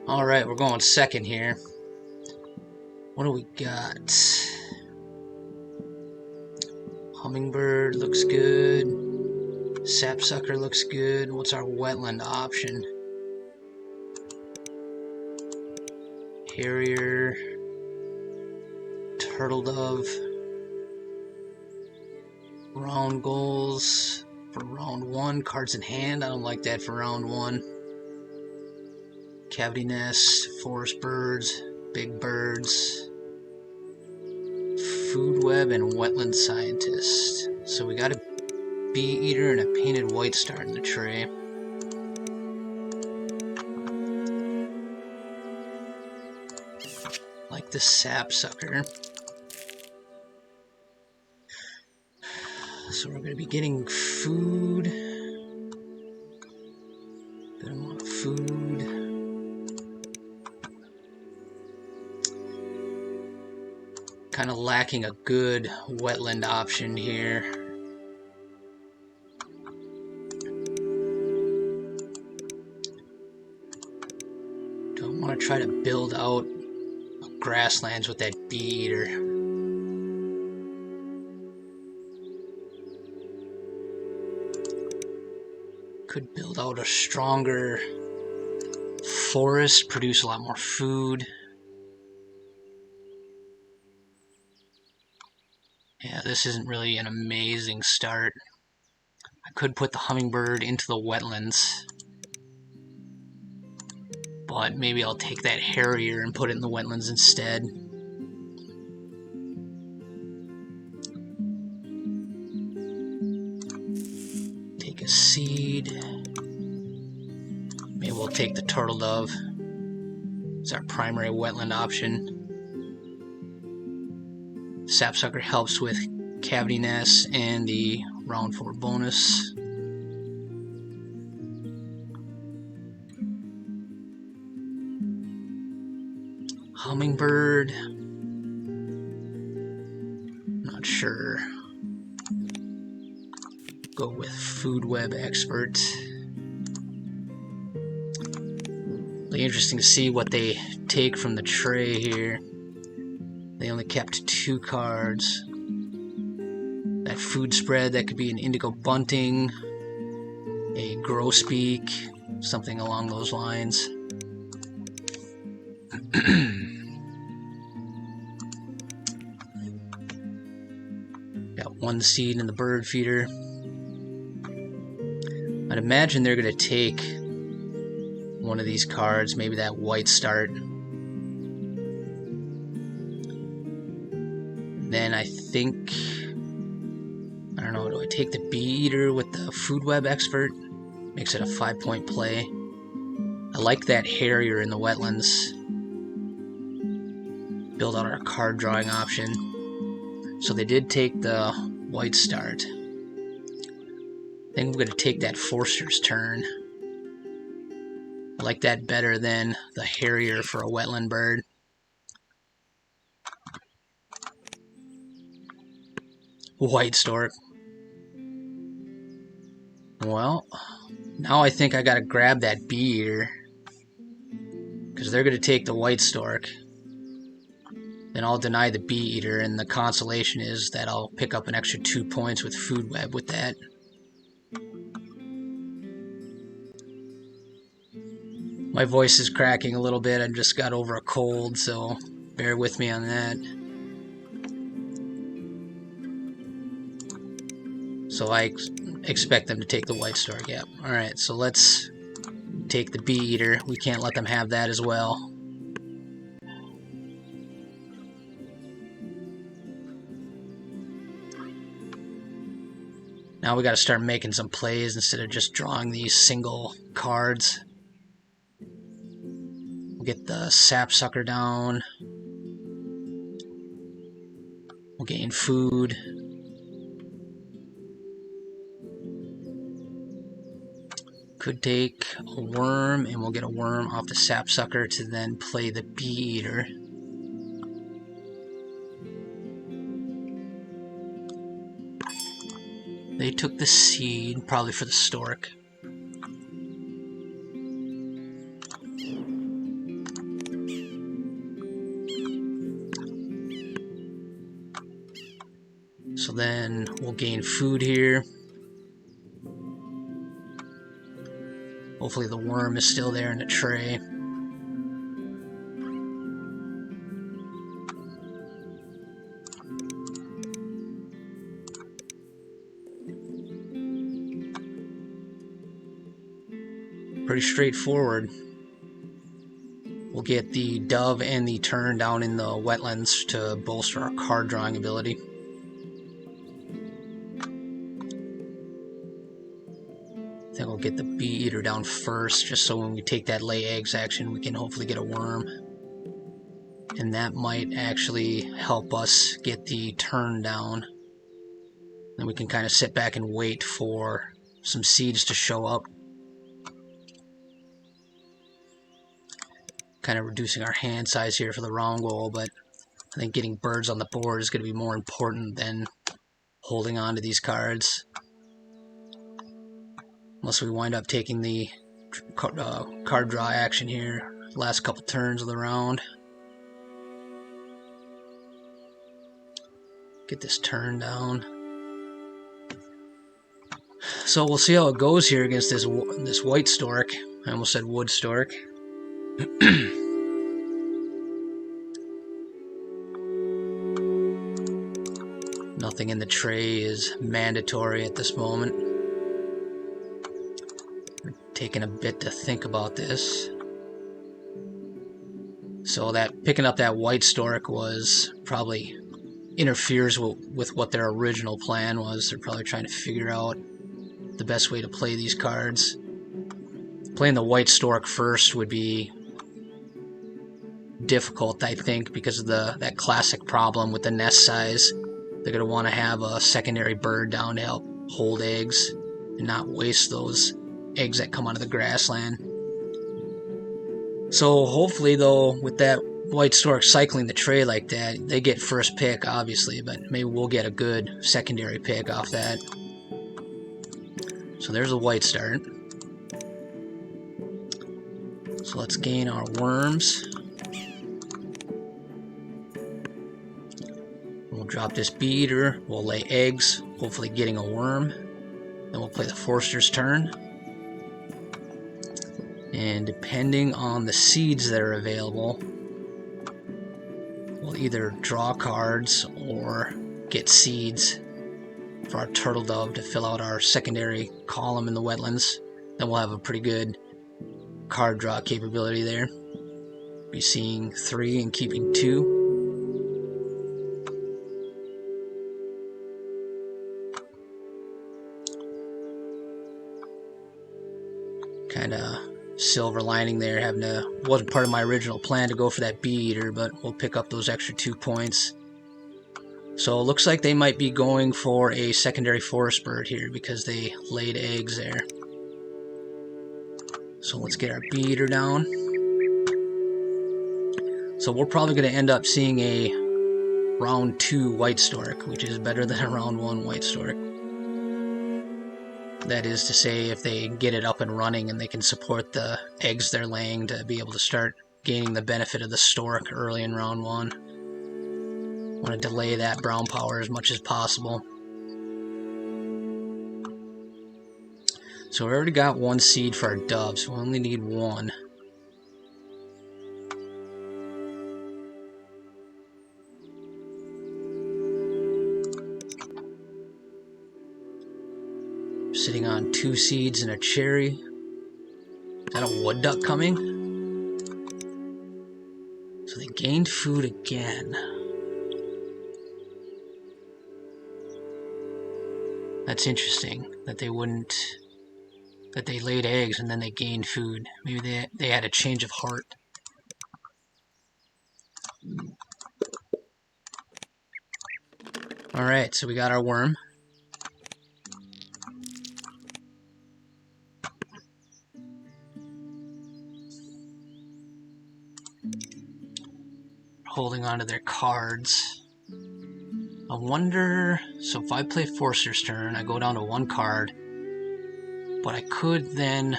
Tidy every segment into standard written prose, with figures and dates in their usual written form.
Alright, we're going second here. What do we got? Hummingbird looks good. Sapsucker looks good. What's our wetland option? Harrier. Turtle dove. Round goals for round 1. Cards in hand. I don't like that for round 1. Cavity nest. Forest birds. Big birds. Food web and wetland scientist. So we got a bee eater and a painted white star in the tray. Like the sapsucker. So we're going to be getting food. Good amount of food. Kind of lacking a good wetland option here. Don't want to try to build out grasslands with that bee eater. Could build out a stronger forest, produce a lot more food. Yeah, this isn't really an amazing start. I could put the hummingbird into the wetlands, but maybe I'll take that harrier and put it in the wetlands instead. Take a seed. Maybe we'll take the turtle dove. It's our primary wetland option. Sapsucker helps with cavity nests and the round 4 bonus. Hummingbird. Not sure. Go with food web expert. Really interesting to see what they take from the tray here. They only kept 2 cards. That food spread, that could be an indigo bunting, a grosbeak, something along those lines. Got 1 seed in the bird feeder. I'd imagine they're going to take one of these cards, maybe that white start. Then I think, I don't know, do I take the bee eater with the food web expert? Makes it a 5-point play. I like that harrier in the wetlands. Build out our card drawing option. So they did take the white start. I think I'm going to take that Forster's turn. I like that better than the harrier for a wetland bird. White stork. Well, now I think I gotta grab that bee eater, because they're gonna take the white stork. Then I'll deny the bee eater, and the consolation is that I'll pick up an extra 2 points with food web with that. My voice is cracking a little bit. I just got over a cold, so bear with me on that. So I expect them to take the white stork, yeah. Alright, so let's take the bee eater. We can't let them have that as well. Now we gotta start making some plays instead of just drawing these single cards. We'll get the sapsucker down. We'll gain food. Could take a worm, and we'll get a worm off the sapsucker to then play the bee eater. They took the seed, probably for the stork. So then we'll gain food here. Hopefully the worm is still there in the tray. Pretty straightforward. We'll get the dove and the tern down in the wetlands to bolster our card drawing ability. I think we'll get the bee eater down first, just so when we take that lay eggs action, we can hopefully get a worm. And that might actually help us get the tern down. Then we can kind of sit back and wait for some seeds to show up. Kind of reducing our hand size here for the round goal, but I think getting birds on the board is going to be more important than holding on to these cards. Unless we wind up taking the card draw action here, last couple turns of the round. Get this tern down. So we'll see how it goes here against this white stork. I almost said wood stork. Nothing in the tray is mandatory at this moment. We're taking a bit to think about this. So that picking up that white stork was probably interferes with what their original plan was. They're probably trying to figure out the best way to play these cards. Playing the white stork first would be difficult, I think, because of that classic problem with the nest size. They're going to want to have a secondary bird down to help hold eggs and not waste those eggs that come out of the grassland. So hopefully, though, with that white stork cycling the tray like that, they get first pick, obviously, but maybe we'll get a good secondary pick off that. So there's a white start. So let's gain our worms. We'll drop this bee eater. We'll lay eggs, hopefully getting a worm. Then we'll play the Forster's turn. And depending on the seeds that are available, we'll either draw cards or get seeds for our turtle dove to fill out our secondary column in the wetlands. Then we'll have a pretty good card draw capability there. Be seeing 3 and keeping 2. Kind of silver lining there, wasn't part of my original plan to go for that bee eater, but we'll pick up those extra 2 points. So it looks like they might be going for a secondary forest bird here because they laid eggs there. So let's get our bee eater down. So we're probably going to end up seeing a round 2 white stork, which is better than a round 1 white stork. That is to say, if they get it up and running and they can support the eggs they're laying to be able to start gaining the benefit of the stork early in round 1. Want to delay that brown power as much as possible. So we already got 1 seed for our doves, so we only need 1. Sitting on 2 seeds and a cherry. Is that a wood duck coming? So they gained food again. That's interesting that they laid eggs and then they gained food. Maybe they had a change of heart. Alright, so we got our worm. Holding on to their cards. I wonder, so if I play Forster's turn, I go down to 1 card, but I could then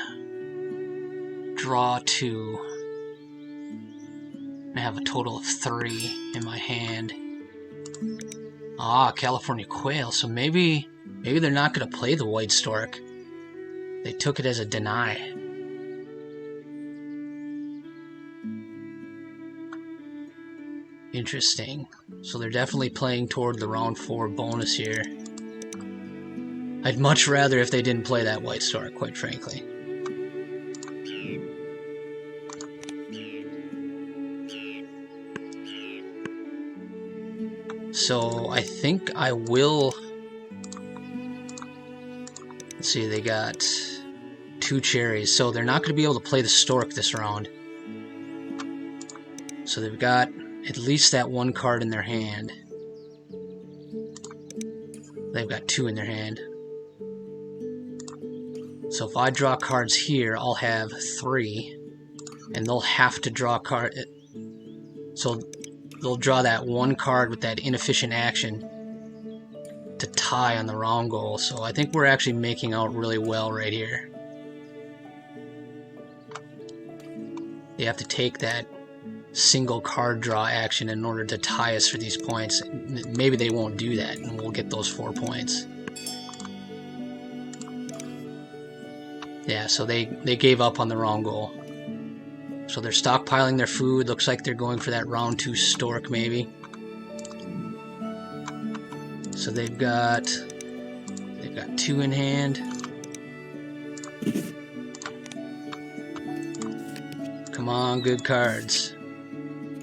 draw 2 and have a total of 3 in my hand. Ah, California quail. So maybe they're not going to play the white stork. They took it as a deny. Interesting. So they're definitely playing toward the round 4 bonus here. I'd much rather if they didn't play that white stork, quite frankly. So I think I will... Let's see, they got 2 cherries. So they're not going to be able to play the stork this round. So they've got at least that 1 card in their hand. They've got 2 in their hand. So if I draw cards here, I'll have 3. And they'll have to draw a card. So they'll draw that 1 card with that inefficient action to tie on the round goal. So I think we're actually making out really well right here. They have to take that single card draw action in order to tie us for these points. Maybe they won't do that and we'll get those 4 points. Yeah, so they gave up on the round goal. So they're stockpiling their food. Looks like they're going for that round 2 stork maybe. So they've got 2 in hand. Come on, good cards.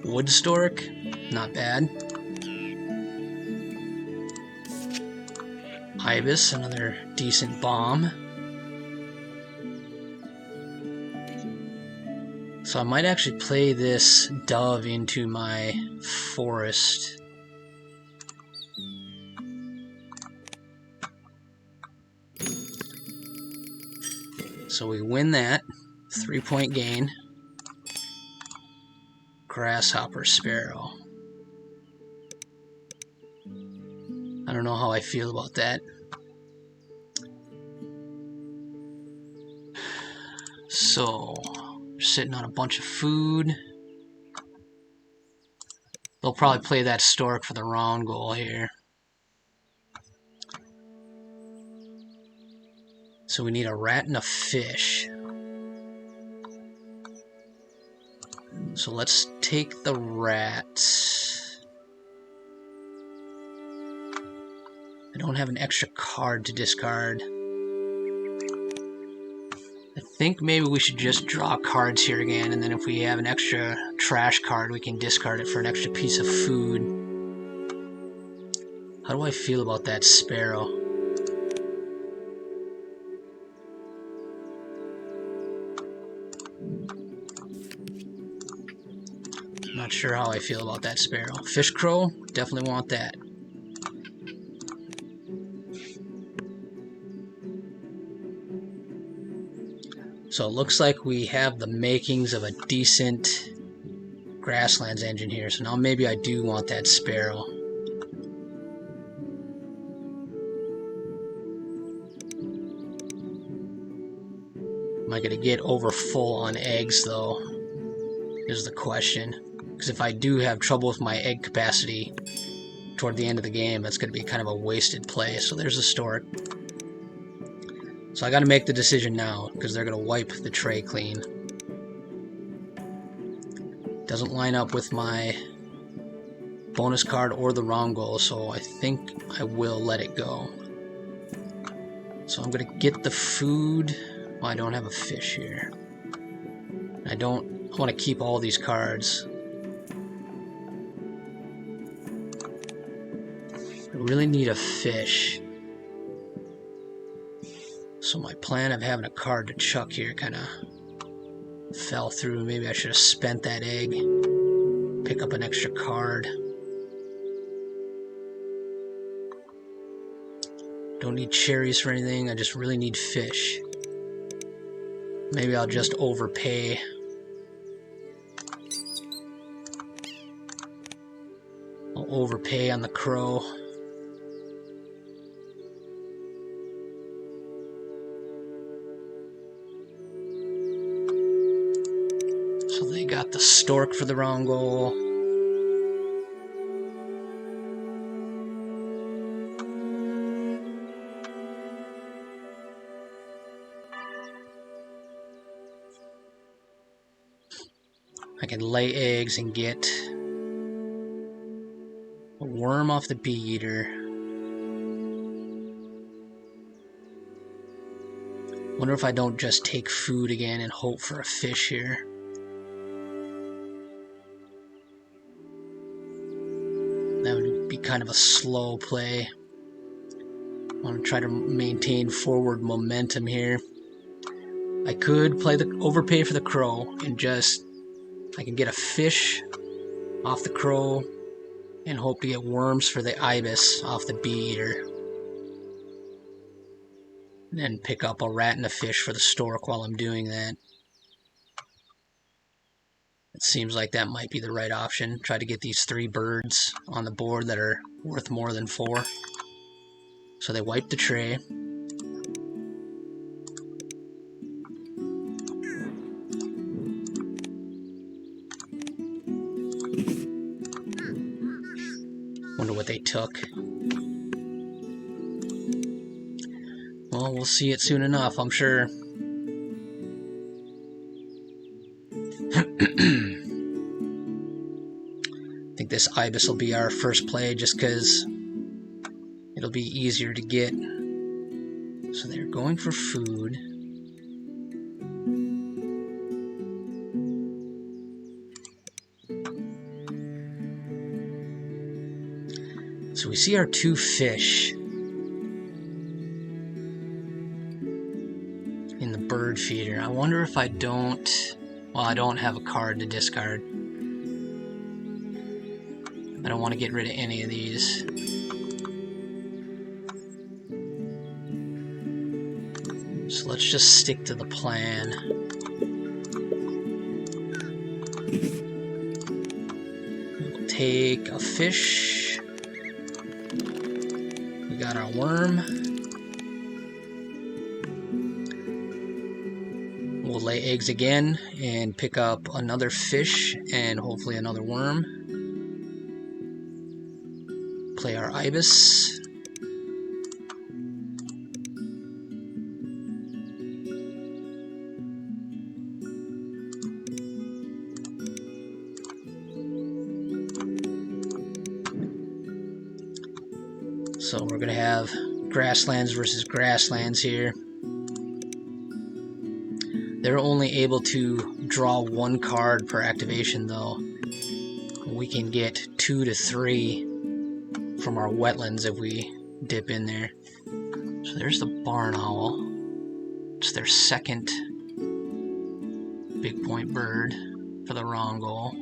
Wood stork, not bad. Ibis, another decent bomb. So I might actually play this dove into my forest. So we win that. 3-point gain. Grasshopper sparrow. I don't know how I feel about that. So we're sitting on a bunch of food. They'll probably play that stork for the round goal here. So we need a rat and a fish. So let's take the rat. I don't have an extra card to discard. I think maybe we should just draw cards here again, and then if we have an extra trash card, we can discard it for an extra piece of food. How do I feel about that sparrow? Not sure how I feel about that sparrow. Fish crow, definitely want that. So it looks like we have the makings of a decent grasslands engine here. So now maybe I do want that sparrow. Am I going to get over full on eggs though? Is the question. Because if I do have trouble with my egg capacity toward the end of the game, that's going to be kind of a wasted play. So there's a stork. So I got to make the decision now, because they're going to wipe the tray clean. Doesn't line up with my bonus card or the round goal, so I think I will let it go. So I'm going to get the food. Well, I don't have a fish here. I want to keep all these cards. I really need a fish. So my plan of having a card to chuck here kind of fell through. Maybe I should have spent that egg. Pick up an extra card. Don't need cherries for anything. I just really need fish. Maybe I'll just overpay. I'll overpay on the crow. So they got the stork for the round goal. I can lay eggs and get a worm off the bee eater. Wonder if I don't just take food again and hope for a fish here. That would be kind of a slow play. I want to try to maintain forward momentum here. I could play the overpay for the crow and just, I can get a fish off the crow and hope to get worms for the ibis off the bee eater. And then pick up a rat and a fish for the stork while I'm doing that. It seems like that might be the right option. Try to get these 3 birds on the board that are worth more than 4. So they wipe the tray. Wonder what they took. Well, we'll see it soon enough, I'm sure. I think this ibis will be our first play just because it'll be easier to get. So they're going for food. So we see our 2 fish in the bird feeder. I wonder if I don't... Well, I don't have a card to discard. I don't want to get rid of any of these. So let's just stick to the plan. We'll take a fish. We got our worm. We'll lay eggs again and pick up another fish and hopefully another worm. Play our ibis. So we're going to have grasslands versus grasslands here. They're only able to draw 1 card per activation though. We can get 2 to 3 from our wetlands if we dip in there. So there's the barn owl. It's their second big point bird for the wrong goal.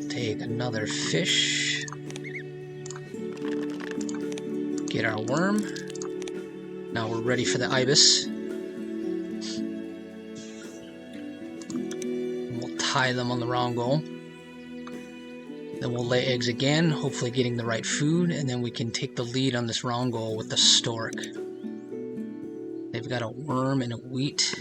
Take another fish. Get our worm. Now we're ready for the ibis. We'll tie them on the wrong goal. Then we'll lay eggs again, hopefully getting the right food, and then we can take the lead on this wrong goal with the stork. They've got a worm and a wheat.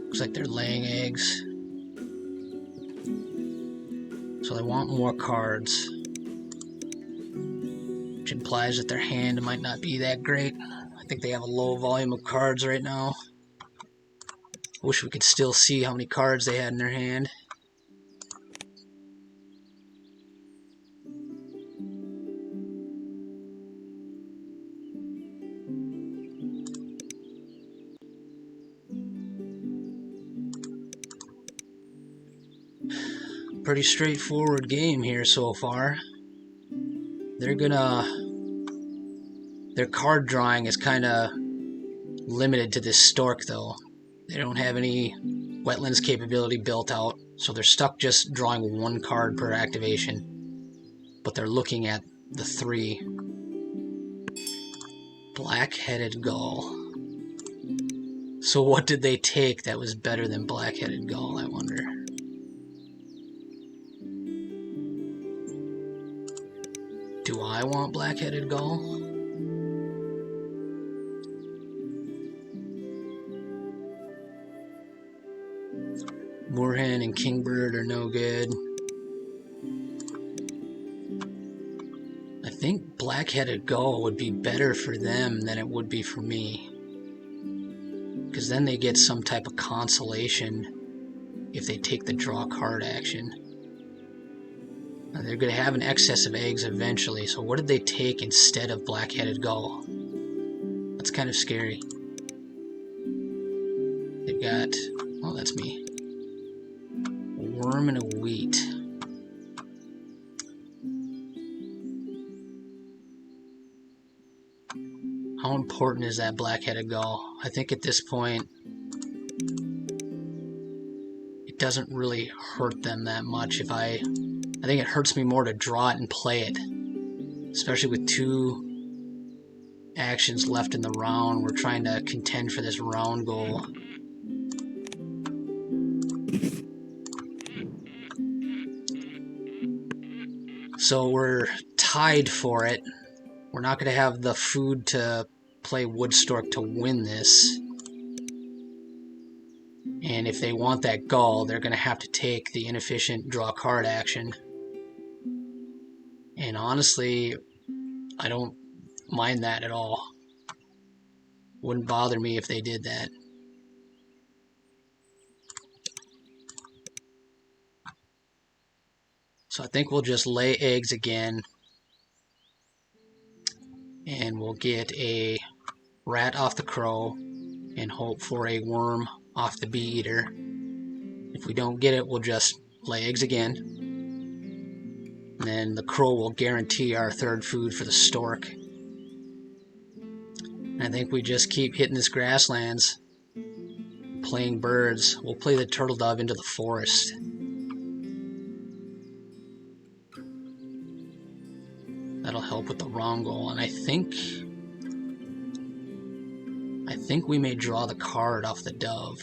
Looks like they're laying eggs. So they want more cards, which implies that their hand might not be that great. I think they have a low volume of cards right now. Wish we could still see how many cards they had in their hand. Pretty straightforward game here so far. Their card drawing is kind of limited to this stork though. They don't have any wetlands capability built out, so they're stuck just drawing 1 card per activation. But they're looking at the 3. Black-headed gull. So what did they take that was better than black-headed gull, I wonder? Do I want black-headed gull? Moorhen and kingbird are no good. think black-headed gull would be better for them than it would be for me, because then they get some type of consolation if they take the draw card action. And they're going to have an excess of eggs eventually, so what did they take instead of black-headed gull? That's kind of scary. They've got, oh, that's me, a worm and a wheat. How important is that black-headed gull? I think at this point, it doesn't really hurt them that much. I think it hurts me more to draw it and play it, especially with 2 actions left in the round. We're trying to contend for this round goal. So we're tied for it. We're not going to have the food to play wood stork to win this. And if they want that gull, they're going to have to take the inefficient draw card action. And honestly, I don't mind that at all. Wouldn't bother me if they did that. So I think we'll just lay eggs again. And we'll get a rat off the crow and hope for a worm off the bee eater. If we don't get it, we'll just lay eggs again. And then the crow will guarantee our 3rd food for the stork. And I think we just keep hitting this grasslands, playing birds. We'll play the turtle dove into the forest. That'll help with the wrong goal, and I think we may draw the card off the dove,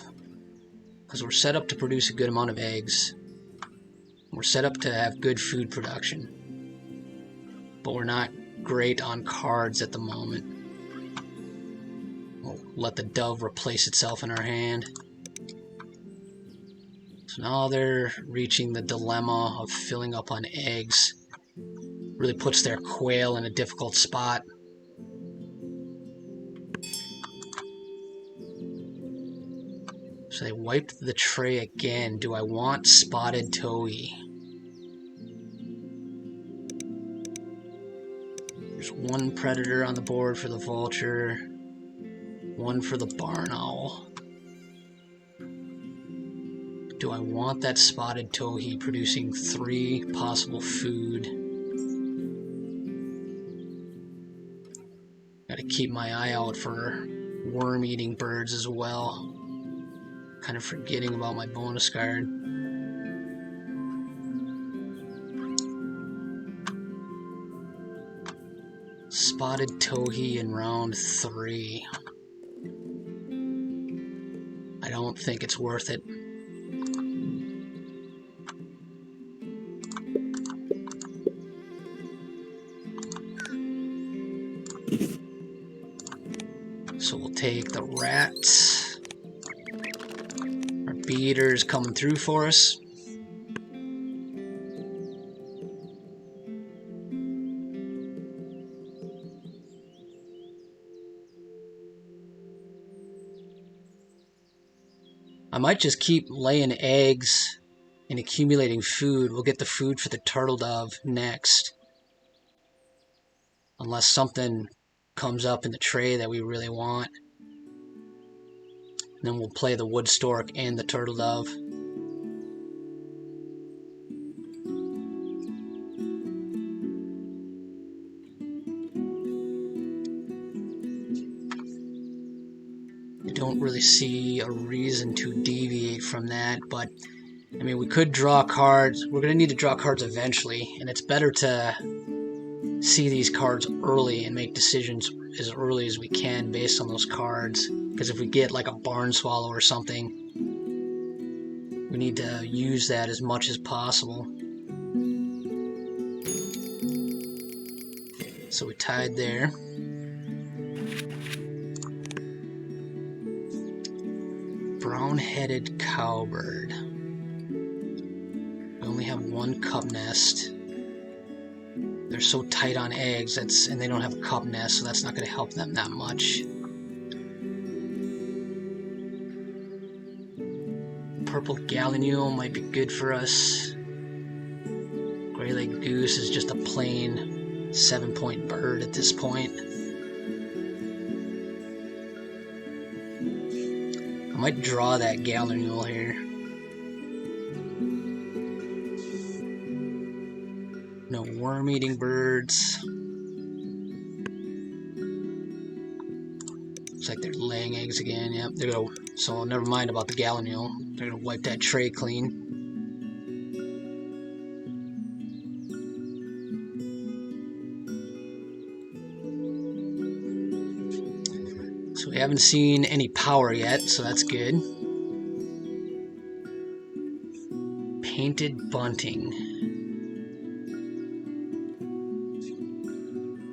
because we're set up to produce a good amount of eggs. We're set up to have good food production, but we're not great on cards at the moment. We'll let the dove replace itself in our hand. So now they're reaching the dilemma of filling up on eggs. Really puts their quail in a difficult spot. So they wiped the tray again. Do I want spotted towhee? There's 1 predator on the board for the vulture, 1 for the barn owl. Do I want that spotted towhee producing 3 possible food? Gotta keep my eye out for worm-eating birds as well. Kind of forgetting about my bonus card. Spotted towhee in round 3. I don't think it's worth it. So we'll take the rats. Our beater's coming through for us. I might just keep laying eggs and accumulating food. We'll get the food for the turtle dove next. Unless something comes up in the tray that we really want. And then we'll play the wood stork and the turtle dove. I don't really see a reason to deviate from that, but I mean, we could draw cards. We're going to need to draw cards eventually, and it's better to see these cards early and make decisions as early as we can based on those cards. Because if we get like a barn swallow or something, we need to use that as much as possible. So we tied there. Brown-headed cowbird. We only have 1 cup nest. they're so tight on eggs, and they don't have a cup nest, so that's not going to help them that much. Purple gallinule might be good for us. Gray-legged goose is just a plain 7-point bird at this point. I might draw that gallinule here. No worm-eating birds. Looks like they're laying eggs again. Yep, they're gonna. So never mind about the gallinule. They're gonna wipe that tray clean. So we haven't seen any power yet, so that's good. Painted bunting.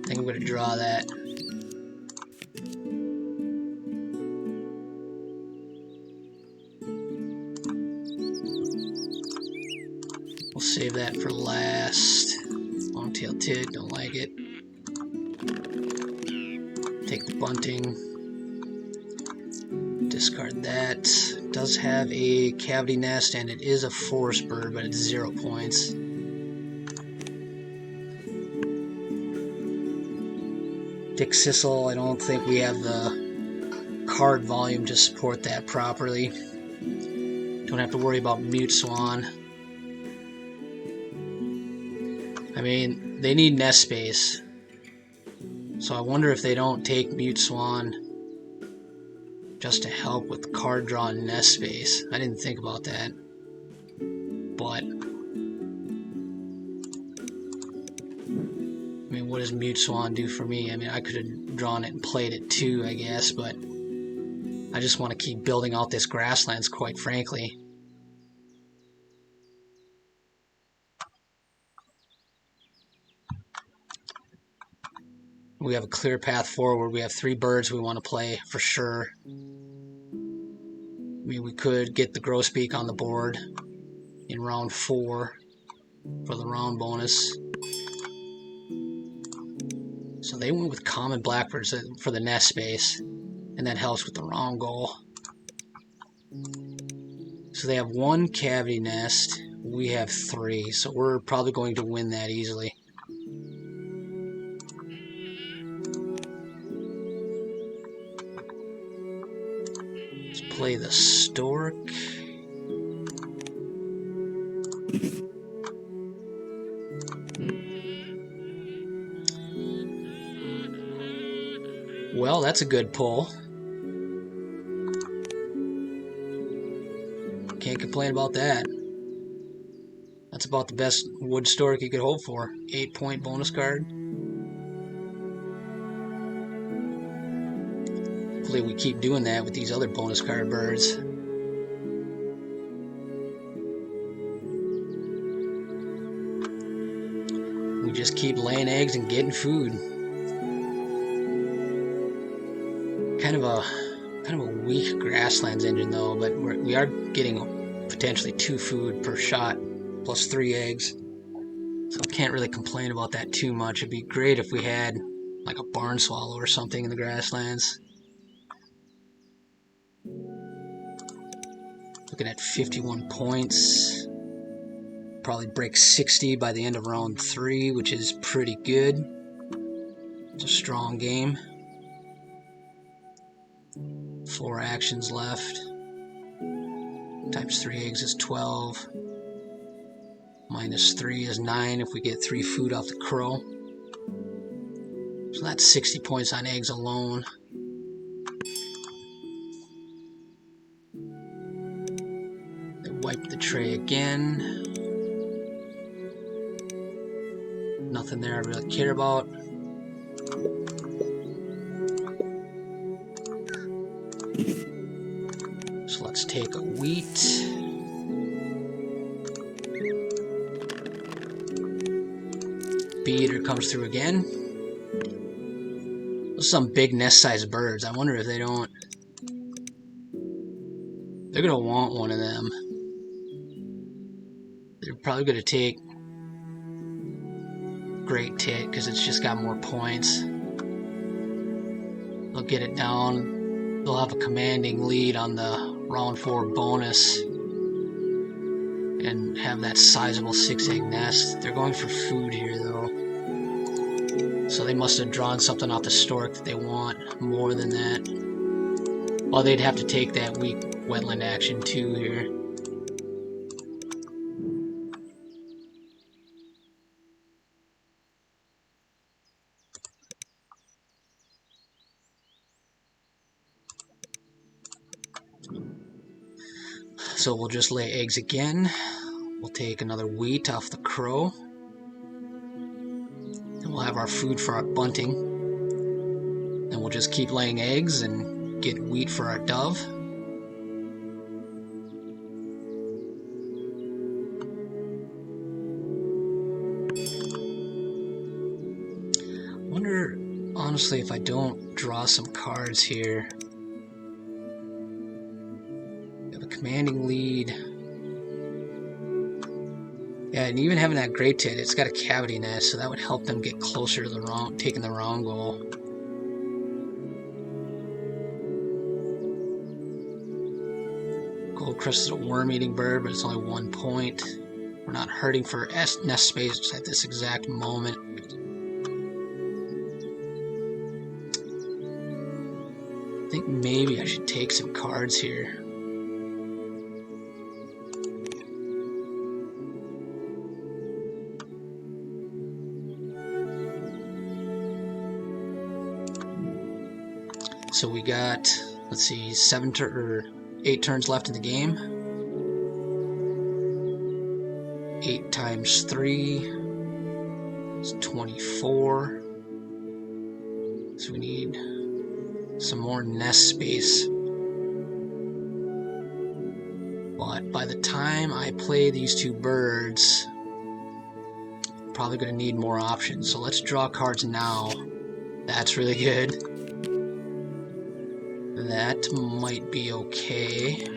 I think I'm gonna draw that. We'll save that for last. Long-tailed tit, don't like it. Take the bunting. Discard that. It does have a cavity nest and it is a forest bird, but it's 0 points. Dick Sissel, I don't think we have the card volume to support that properly. Don't have to worry about Mute Swan. I mean, they need nest space. So I wonder if they don't take Mute Swan just to help with card draw and nest space. I didn't think about that. But I mean, what does Mute Swan do for me? I mean, I could have drawn it and played it too, I guess, but I just want to keep building out this grasslands, quite frankly. We have a clear path forward. We have 3 birds we want to play for sure. I mean, we could get the grosbeak on the board in round 4 for the round bonus. So they went with common blackbirds for the nest space, and that helps with the round goal. So they have 1 cavity nest. We have 3, so we're probably going to win that easily. Play the stork. Well, that's a good pull. Can't complain about that. That's about the best wood stork you could hope for. 8-point bonus card. Hopefully we keep doing that with these other bonus card birds. We just keep laying eggs and getting food. Kind of a weak grasslands engine though, but we are getting potentially 2 food per shot plus 3 eggs. So I can't really complain about that too much. It'd be great if we had like a barn swallow or something in the grasslands. Looking at 51 points. Probably break 60 by the end of round 3, which is pretty good. It's a strong game. 4 actions left. Times 3 eggs is 12. Minus 3 is 9 if we get 3 food off the crow. So that's 60 points on eggs alone. Wipe the tray again. Nothing there I really care about. So let's take a wheat. Beater comes through again. Those are some big nest-sized birds. I wonder if they don't... They're gonna want one of them. They're probably going to take great tit because it's just got more points. They'll get it down. They'll have a commanding lead on the round 4 bonus and have that sizable 6-egg nest. They're going for food here though. So they must have drawn something off the stork that they want more than that. Well, they'd have to take that weak wetland action too here. So we'll just lay eggs again. We'll take another wheat off the crow. And we'll have our food for our bunting. And we'll just keep laying eggs and get wheat for our dove. I wonder, honestly, if I don't draw some cards here. Commanding lead. Yeah, and even having that great tit, it's got a cavity nest, so that would help them get closer to the taking the round goal. Gold crest is a worm-eating bird, but it's only 1 point. We're not hurting for nest space at this exact moment. I think maybe I should take some cards here. So we got, let's see, 8 turns left in the game. 8 times 3 is 24. So we need some more nest space. But by the time I play these 2 birds, I'm probably going to need more options. So let's draw cards now. That's really good. That might be okay. A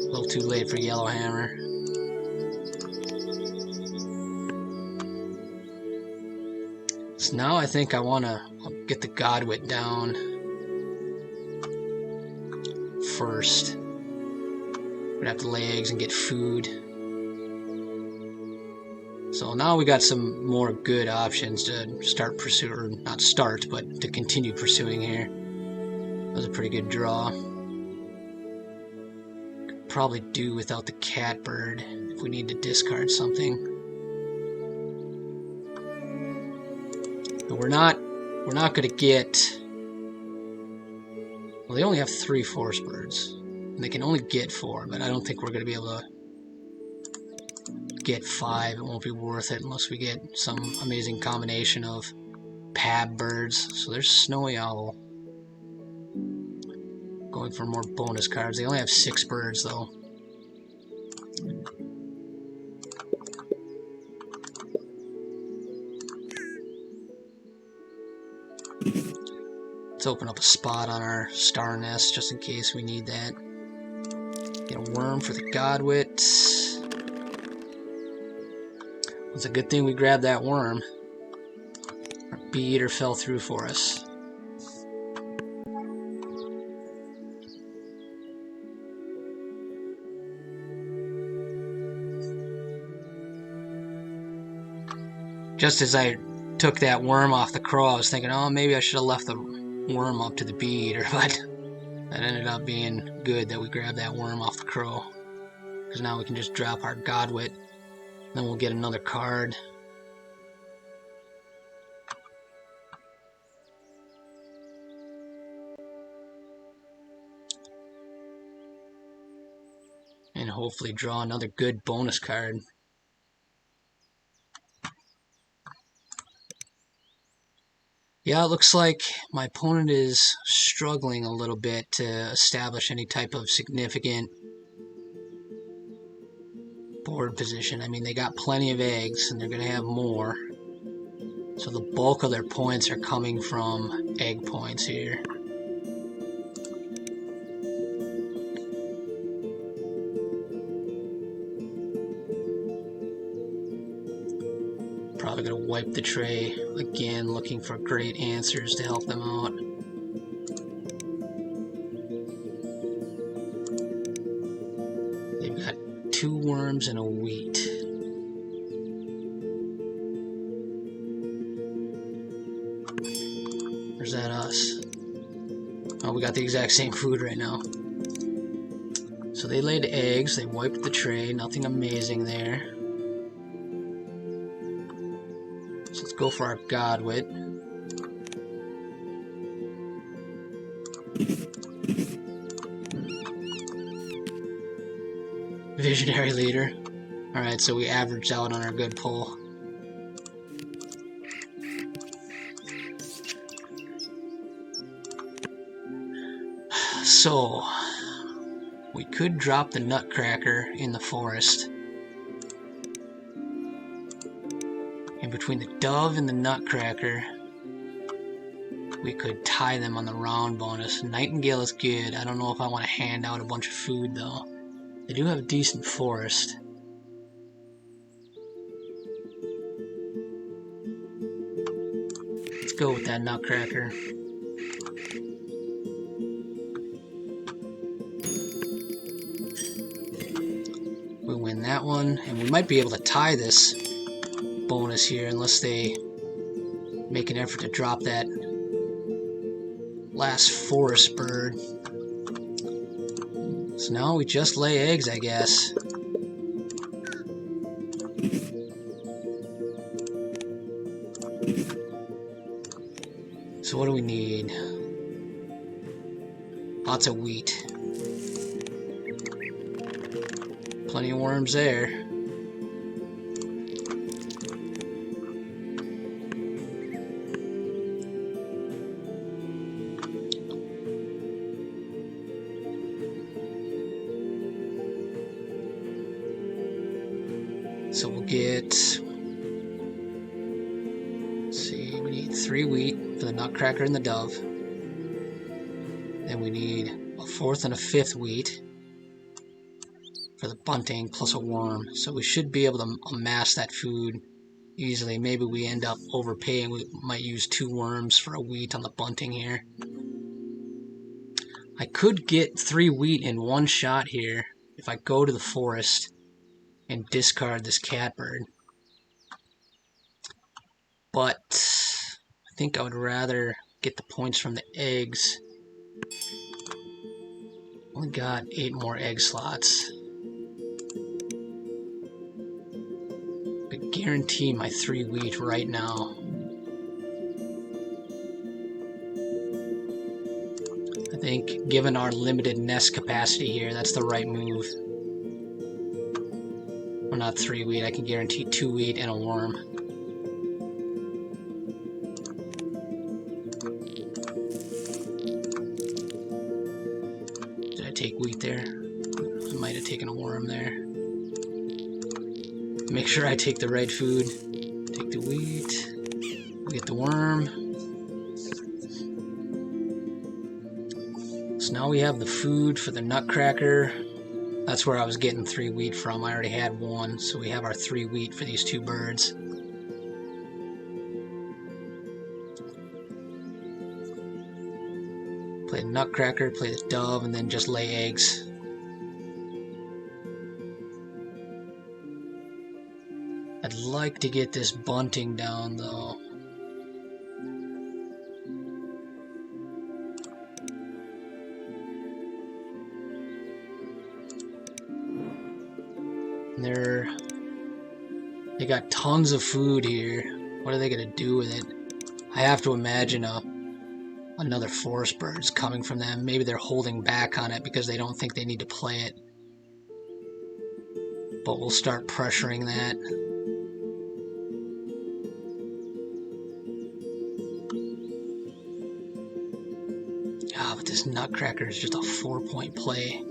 little too late for Yellowhammer. So now I think I want to get the Godwit down first. We're gonna have to lay eggs and get food. So now we got some more good options to start pursuing, or not start, but to continue pursuing here. That was a pretty good draw. Could probably do without the catbird if we need to discard something. But we're not going to get. Well, they only have 3 forest birds, and they can only get 4. But I don't think we're going to be able to get 5. It won't be worth it unless we get some amazing combination of pab birds. So there's Snowy Owl. Going for more bonus cards. They only have 6 birds though. Let's open up a spot on our star nest just in case we need that. Get a worm for the Godwit. It's a good thing we grabbed that worm. Our bee-eater fell through for us. Just as I took that worm off the crow, I was thinking, oh, maybe I should have left the worm up to the bee-eater, but that ended up being good that we grabbed that worm off the crow. Because now we can just drop our Godwit. Then we'll get another card. And hopefully draw another good bonus card. Yeah, it looks like my opponent is struggling a little bit to establish any type of significant board position. I mean, they got plenty of eggs and they're going to have more. So the bulk of their points are coming from egg points here. Probably gonna wipe the tray again, looking for great answers to help them out. They've got 2 worms and a wheat. Or is that us? Oh, we got the exact same food right now. So they laid eggs, they wiped the tray, nothing amazing there. So let's go for our Godwit. Visionary leader. Alright, so we averaged out on our good pull. So, we could drop the Nutcracker in the forest. And between the Dove and the Nutcracker, we could tie them on the round bonus. Nightingale is good. I don't know if I want to hand out a bunch of food, though. They do have a decent forest. Let's go with that Nutcracker. We win that one, and we might be able to tie this bonus here unless they make an effort to drop that last forest bird. So now we just lay eggs, I guess. So what do we need? Lots of wheat. Plenty of worms there. So we'll get, let's see, we need 3 wheat for the Nutcracker and the Dove. Then we need a 4th and a 5th wheat for the bunting plus a worm. So we should be able to amass that food easily. Maybe we end up overpaying. We might use 2 worms for a wheat on the bunting here. I could get 3 wheat in one shot here if I go to the forest and discard this catbird. But I think I would rather get the points from the eggs. Only got 8 more egg slots. Could guarantee my 3 wheat right now. I think given our limited nest capacity here, that's the right move. Or not 3 wheat, I can guarantee 2 wheat and a worm. Did I take wheat there? I might have taken a worm there. Make sure I take the right food. Take the wheat. We get the worm. So now we have the food for the Nutcracker. That's where I was getting 3 wheat from. I already had 1, so we have our 3 wheat for these 2 birds. Play the Nutcracker, play the Dove, and then just lay eggs. I'd like to get this bunting down, though. They got tons of food here. What are they gonna do with it? I have to imagine another forest bird is coming from them. Maybe they're holding back on it because they don't think they need to play it. But we'll start pressuring that. Ah, but this Nutcracker is just a 4-point play.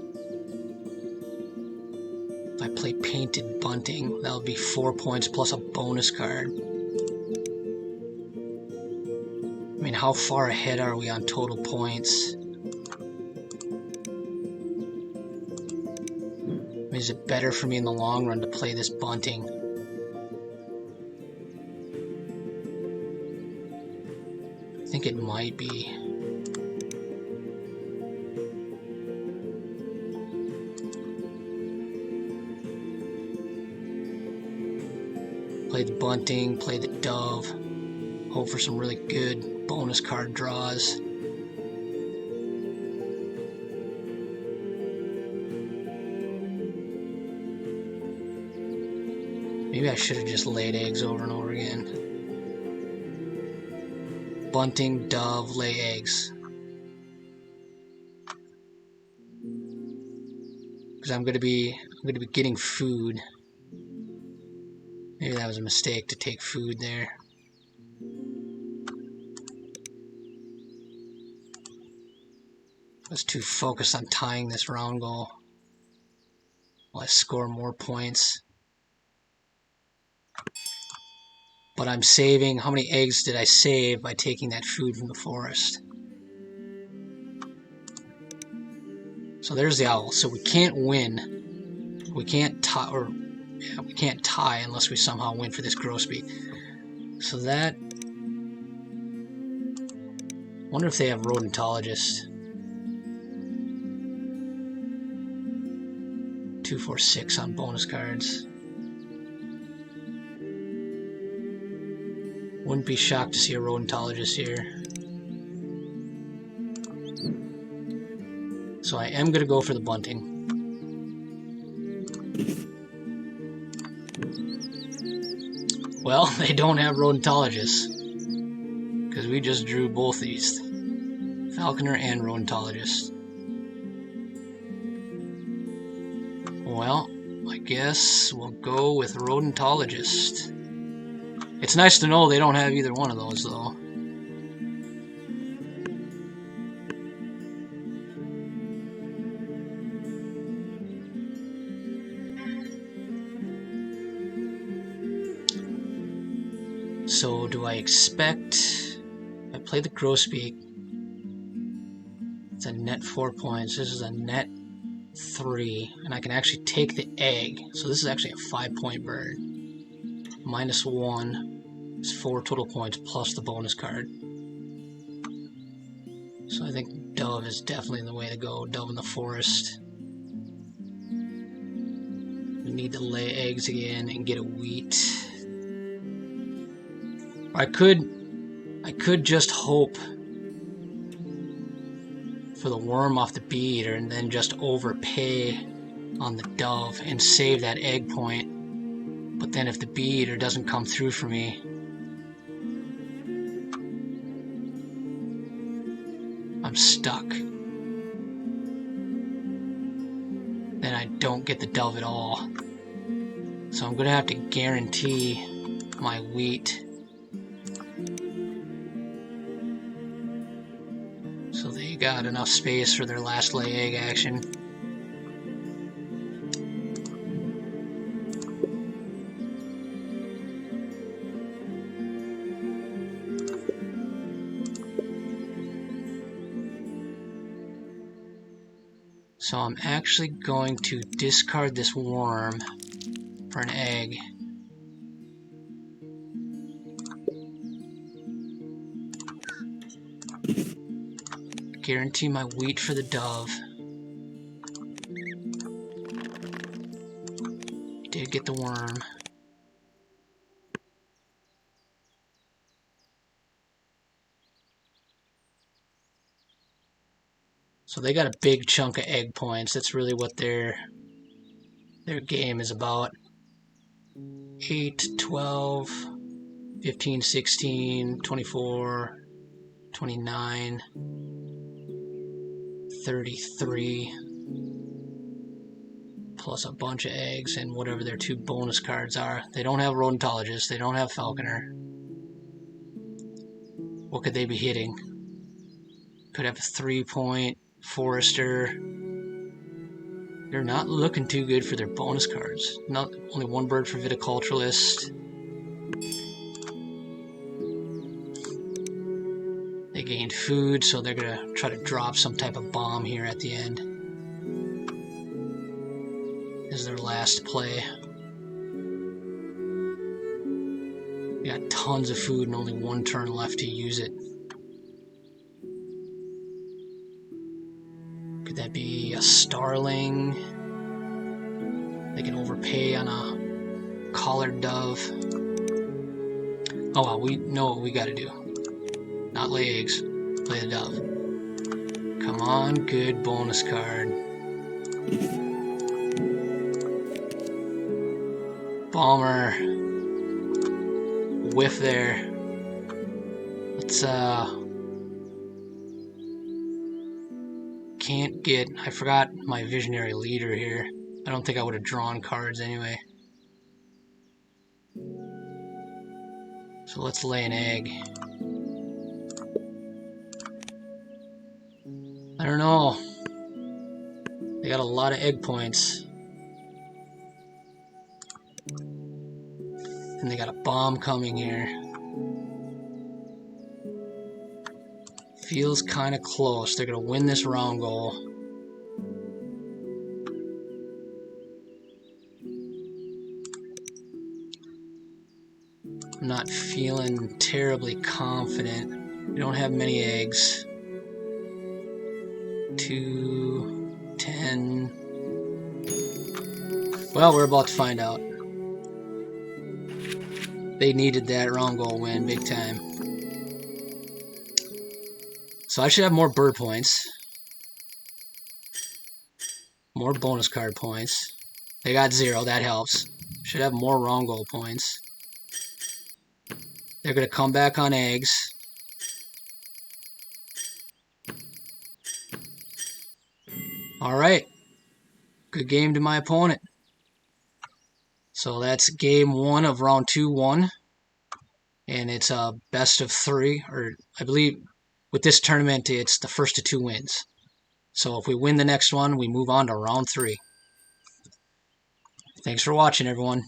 If I play Painted Bunting, that'll be 4 points plus a bonus card. I mean, how far ahead are we on total points? I mean, is it better for me in the long run to play this Bunting? think it might be. Play the bunting, play the dove, hope for some really good bonus card draws. Maybe I should have just laid eggs over and over again. Bunting, dove, lay eggs. Because I'm gonna be getting food. Maybe that was a mistake to take food there. I was too focused on tying this round goal. Will I score more points? But I'm saving. How many eggs did I save by taking that food from the forest? So there's the owl. So we can't win. We can't tie, or yeah, we can't tie unless we somehow win for this grosbeak. So that. Wonder if they have rodentologist. 2, 4, 6 on bonus cards. Wouldn't be shocked to see a rodentologist here. So I am going to go for the bunting. Well, they don't have rodentologists. Because we just drew both these. Falconer and rodentologist. Well, I guess we'll go with rodentologist. It's nice to know they don't have either one of those, though. So, do I expect... I play the grosbeak. It's a net 4 points. This is a net 3. And I can actually take the egg. So this is actually a 5-point bird. -1 is 4 total points plus the bonus card. So I think dove is definitely the way to go. Dove in the forest. We need to lay eggs again and get a wheat. I could just hope for the worm off the bead, and then just overpay on the dove and save that egg point. But then if the bead doesn't come through for me, I'm stuck. Then I don't get the dove at all. So I'm gonna have to guarantee my wheat. So they got enough space for their last lay egg action. So I'm actually going to discard this worm for an egg. Guarantee my wheat for the dove. Did get the worm. So they got a big chunk of egg points. That's really what their game is about. 8, 12, 15, 16, 24, 29, 33, plus a bunch of eggs and whatever their 2 bonus cards are. They don't have rodentologist. They don't have falconer. What could they be hitting? Could have a 3-point forester. They're not looking too good for their bonus cards. Not only 1 bird for viticulturalist. They gained food, so they're gonna try to drop some type of bomb here at the end. This is their last play. They got tons of food and only 1 turn left to use it. Could that be a starling? They can overpay on a collared dove. Oh well, we know what we gotta do. Not lay eggs, lay the dove. Come on, good bonus card. Bomber. Whiff there. Let's can't get, I forgot my visionary leader here. I don't think I would have drawn cards anyway. So let's lay an egg. I don't know. They got a lot of egg points. And they got a bomb coming here. Feels kind of close. They're going to win this round goal. I'm not feeling terribly confident. We don't have many eggs. 2, 10. Well, we're about to find out. They needed that round goal win big time. So I should have more bird points. More bonus card points. They got 0, that helps. Should have more round goal points. They're going to come back on eggs. Alright. Good game to my opponent. So that's game 1 of round 2 won. And it's a best of 3. Or I believe with this tournament it's the first of 2 wins. So if we win the next one, we move on to round 3. Thanks for watching, everyone.